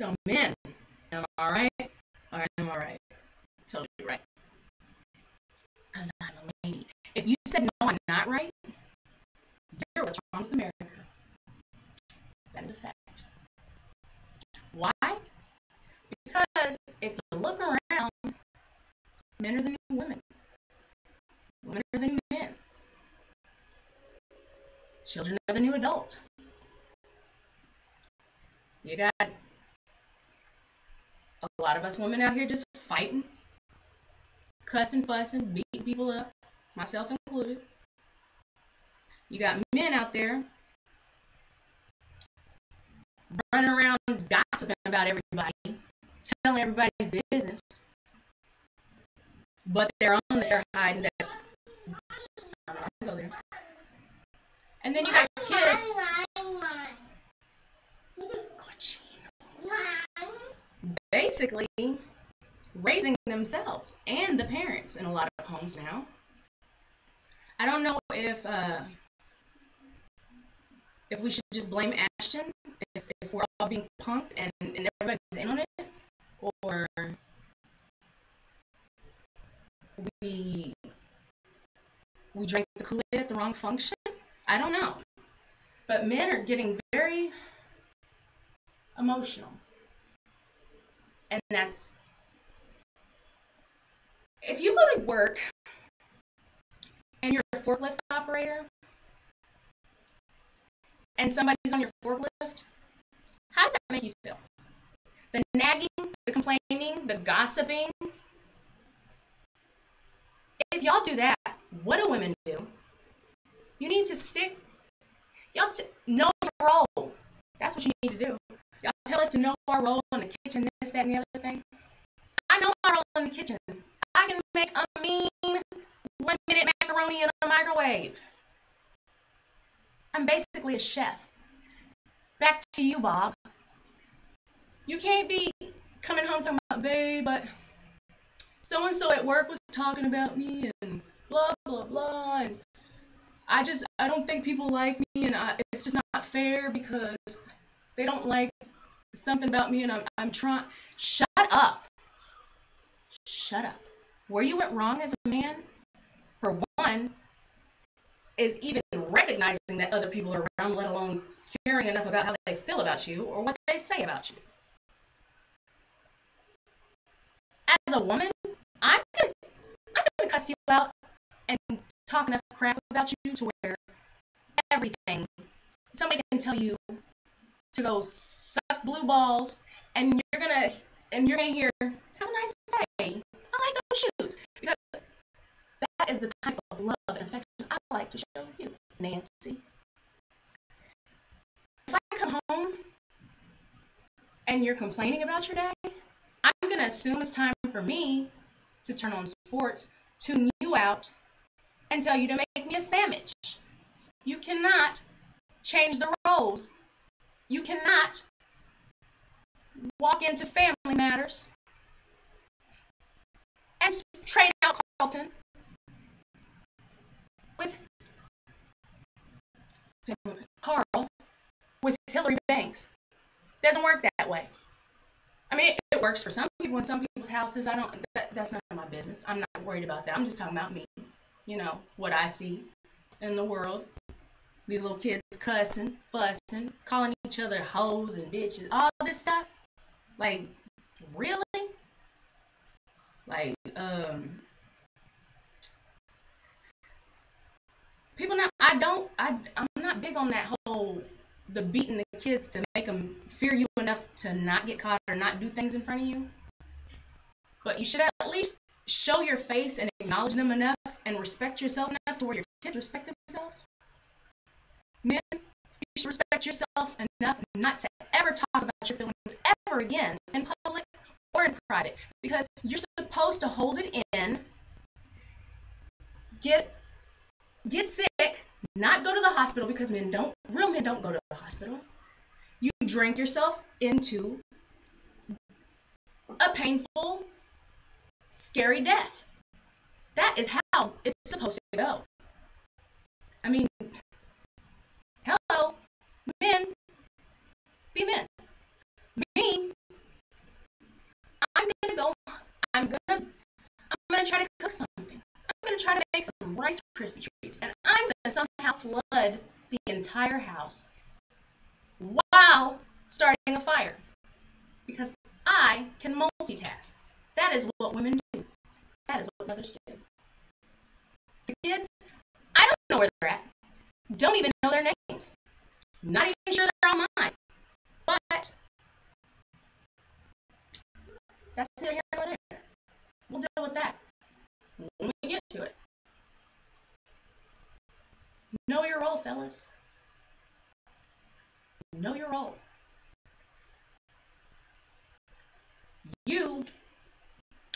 So men, am I right? Or am I right? Totally right. Because I'm a lady. If you said no, I'm not right, you're what's wrong with America. That is a fact. Why? Because if you look around, men are the new women. Women are the new men. Children are the new adults. You got a lot of us women out here just fighting, cussing, fussing, beating people up, myself included. You got men out there running around gossiping about everybody, telling everybody's business, but they're on there hiding that. I'm not gonna go there. And then you got kids basically raising themselves and the parents in a lot of homes now. I don't know if we should just blame Ashton, if we're all being punked and everybody's in on it, or we drank the Kool-Aid at the wrong function. I don't know. But men are getting very emotional. And that's, if you go to work and you're a forklift operator and somebody's on your forklift, how does that make you feel? The nagging, the complaining, the gossiping. If y'all do that, what do women do? You need to know your role. That's what you need to do. Y'all tell us to know our role in the kitchen, this, that, and the other thing. I know my role in the kitchen. I can make a mean 1-minute macaroni in the microwave. I'm basically a chef. Back to you, Bob. You can't be coming home talking about, babe, but so-and-so at work was talking about me and blah, blah, blah. And I don't think people like me, and it's just not fair because they don't like something about me, and I'm trying. Shut up. Shut up. Where you went wrong as a man, for one, is even recognizing that other people are around, let alone caring enough about how they feel about you or what they say about you. As a woman, I'm gonna cuss you out and talk enough crap about you to where everything, somebody can tell you to go suck blue balls, and you're gonna hear, have a nice day, I like those shoes, because that is the type of love and affection I like to show you, Nancy. If I come home and you're complaining about your day, I'm gonna assume it's time for me to turn on sports, tune you out, and tell you to make me a sandwich. You cannot change the roles. You cannot walk into Family Matters and trade out Carlton with Carl with Hillary Banks. Doesn't work that way. I mean, it works for some people in some people's houses. That's none of my business. I'm not worried about that. I'm just talking about me. You know, what I see in the world. These little kids cussing, fussing, calling each other hoes and bitches, all this stuff. Like, really? Like, people I'm not big on that whole, the beating the kids to make them fear you enough to not get caught or not do things in front of you. But you should at least show your face and acknowledge them enough and respect yourself enough to where your kids respect themselves. Men, you should respect yourself enough not to ever talk about your feelings ever again in public or in private, because you're supposed to hold it in, get sick, not go to the hospital, because real men don't go to the hospital. You drink yourself into a painful, scary death. That is how it's supposed to go. I mean, hello, men, be men. Me, Rice Krispie treats, and I'm going to somehow flood the entire house while starting a fire because I can multitask. That is what women do. That is what mothers do. The kids, I don't know where they're at. Don't even know their names. Not even sure they're on mine. But that's neither here nor there. We'll deal with that when we get to it. Know your role, fellas. Know your role. You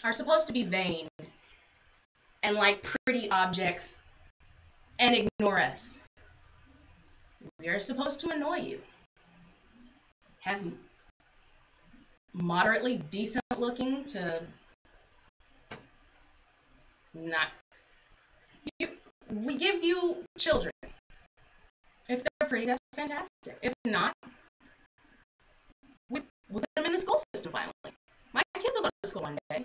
are supposed to be vain and like pretty objects and ignore us. We are supposed to annoy you. Have moderately decent looking to not. We give you children. If they're pretty, that's fantastic. If not, we put them in the school system finally. My kids will go to school one day.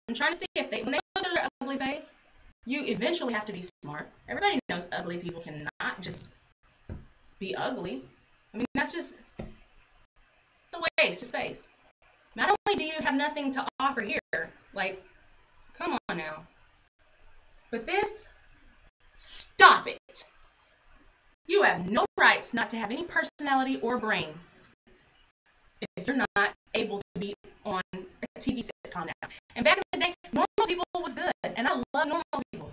I'm trying to see if when they go through their ugly phase, you eventually have to be smart. Everybody knows ugly people cannot just be ugly. I mean, that's just, it's a waste of space. Not only do you have nothing to offer here, like, come on now. But this, stop it. You have no rights not to have any personality or brain if you're not able to be on a TV sitcom now. And back in the day, normal people was good, and I love normal people.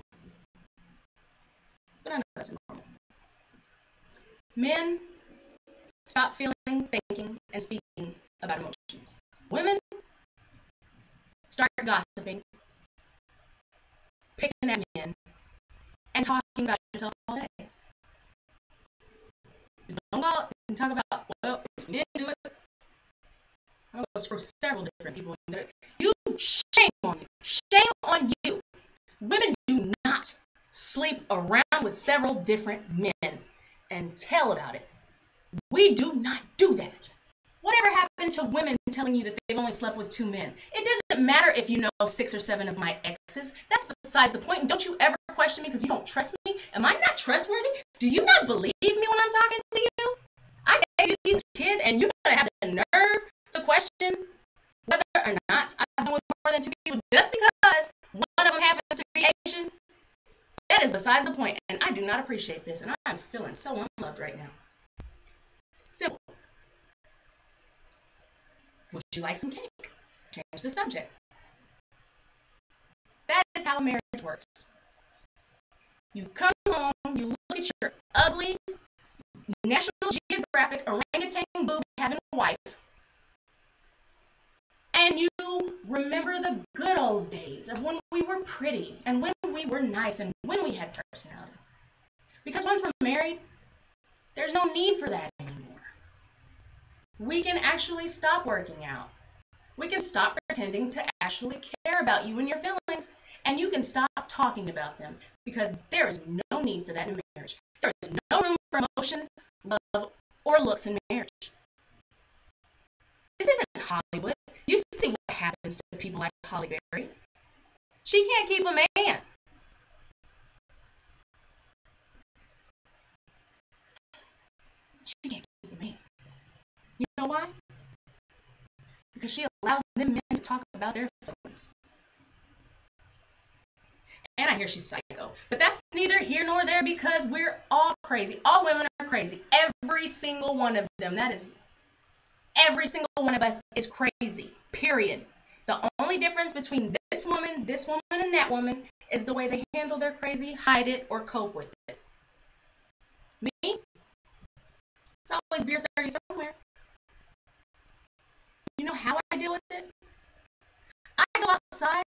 But none of us are normal. Men, stop feeling, thinking, and speaking about emotions. Women, start gossiping, picking at men, and talking about yourself all day. Don't go out and talk about, well, if men do it, I'm going to screw several different people into it. You, shame on you. Shame on you. Women do not sleep around with several different men and tell about it. We do not do that. Whatever happened to women telling you that they've only slept with 2 men? It doesn't matter if you know 6 or 7 of my exes. That's besides the point. And don't you ever question me because you don't trust me? Am I not trustworthy? Do you not believe me when I'm talking to you? I gave you these kids, and you're going to have the nerve to question whether or not I've been with more than 2 people just because one of them happens to be Asian? That is besides the point, and I do not appreciate this, and I'm feeling so unloved right now. Simple. Would you like some cake? Change the subject. That is how marriage works. You come home, you look at your ugly, National Geographic orangutan boob having a wife, and you remember the good old days of when we were pretty and when we were nice and when we had personality. Because once we're married, there's no need for that anymore. We can actually stop working out. We can stop pretending to actually care about you and your feelings, and you can stop talking about them because there is no need for that in marriage. There is no room for emotion, love, or looks in marriage. This isn't Hollywood. You see what happens to people like Holly Berry. She can't keep a man. She can't keep a man. You know why? Because she allows them men to talk about their feelings. And I hear she's psycho. But that's neither here nor there because we're all crazy. All women are crazy. Every single one of them. That is, every single one of us is crazy. Period. The only difference between this woman, and that woman is the way they handle their crazy, hide it, or cope with it. Me? It's always beer 30 somewhere. You know how I deal with it? I go outside,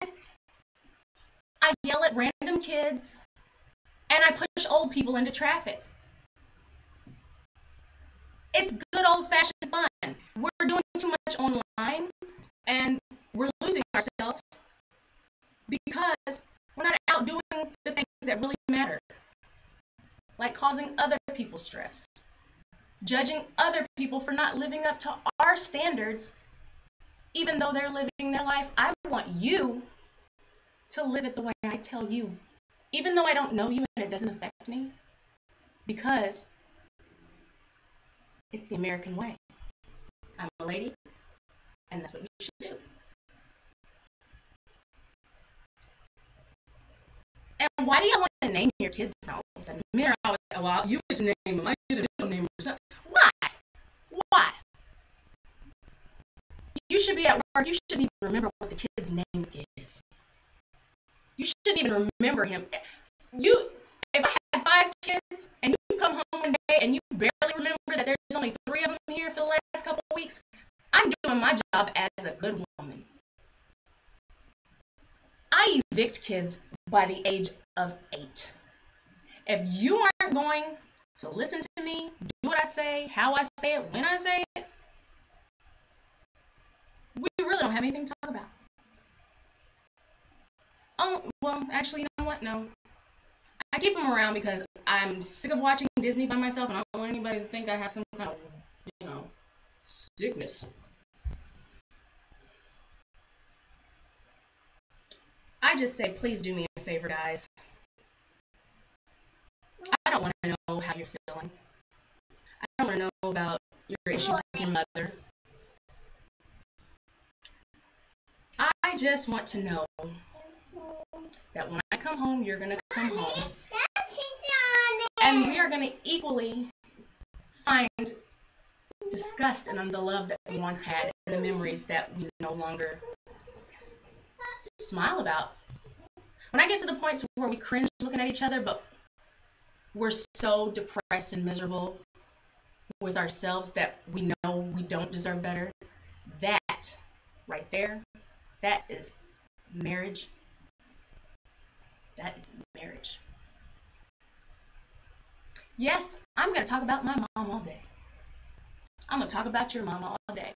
I yell at random kids, and I push old people into traffic. It's good old-fashioned fun. We're doing too much online, and we're losing ourselves because we're not out doing the things that really matter, like causing other people stress, judging other people for not living up to our standards, even though they're living their life. I want you to live it the way I tell you even though I don't know you and it doesn't affect me, because it's the American way. I'm a lady, and that's what we should do. And why do you want to name your kids now? Men are always, well, you get to name them. I get a middle name or something. Why? Why? You should be at work. You shouldn't even remember what the kid's name is. You shouldn't even remember him. If I had 5 kids and you come home one day and you barely remember that there's only 3 of them here for the last couple of weeks, I'm doing my job as a good woman. I evict kids by the age of 8. If you aren't going to listen to me, do what I say, how I say it, when I say it, we really don't have anything to talk about. Oh, well, actually, you know what? No. I keep them around because I'm sick of watching Disney by myself, and I don't want anybody to think I have some kind of, sickness. I just say, please do me a favor, guys. I don't want to know how you're feeling. I don't want to know about your issues with your mother. I just want to know that when I come home, you're going to come home. And we are going to equally find disgust in the love that we once had and the memories that we no longer smile about. When I get to the point where we cringe looking at each other, but we're so depressed and miserable with ourselves that we know we don't deserve better, that right there, that is marriage. That is marriage. Yes, I'm going to talk about my mom all day. I'm going to talk about your mama all day.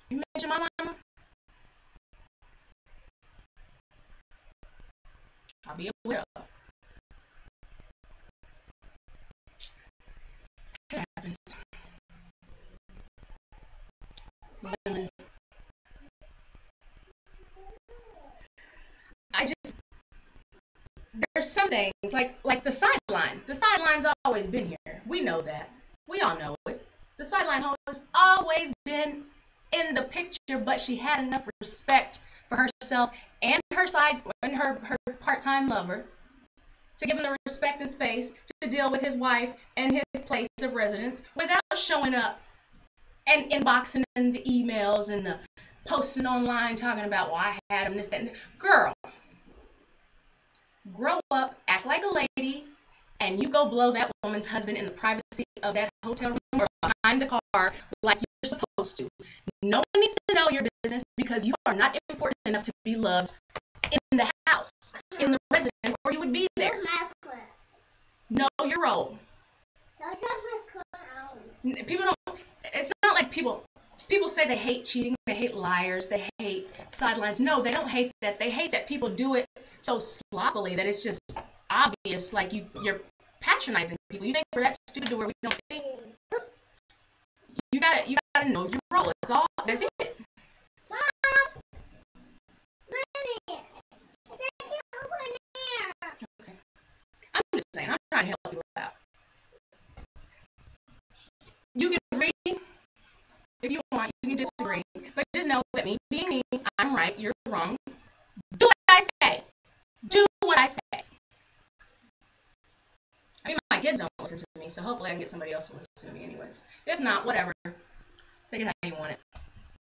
You mention my mama? I'll be a widow. It happens. Women. There's some things, like the sideline. The sideline's always been here. We know that. We all know it. The sideline has always been in the picture, but she had enough respect for herself and her part-time lover to give him the respect and space to deal with his wife and his place of residence without showing up and inboxing in the emails and the posting online talking about, well, I had him, this, that, and girl, grow up, act like a lady, and you go blow that woman's husband in the privacy of that hotel room or behind the car like you're supposed to. No one needs to know your business because you are not important enough to be loved in the house, in the residence, or you would be there. Know your role. People don't, it's not like people say they hate cheating, they hate liars, they hate sidelines. No, they don't hate that. They hate that people do it so sloppily that it's just obvious, like you're patronizing people. You think we're that stupid to where we don't see? You gotta know your role. That's it. Okay. I'm just saying, I'm trying to help you out. You can agree if you want, you can disagree, but just know that me being me, I'm right, you're wrong. Do what I say. Do what I say. I mean, my kids don't listen to me, so hopefully I can get somebody else to listen to me anyways. If not, whatever. Take it how you want it.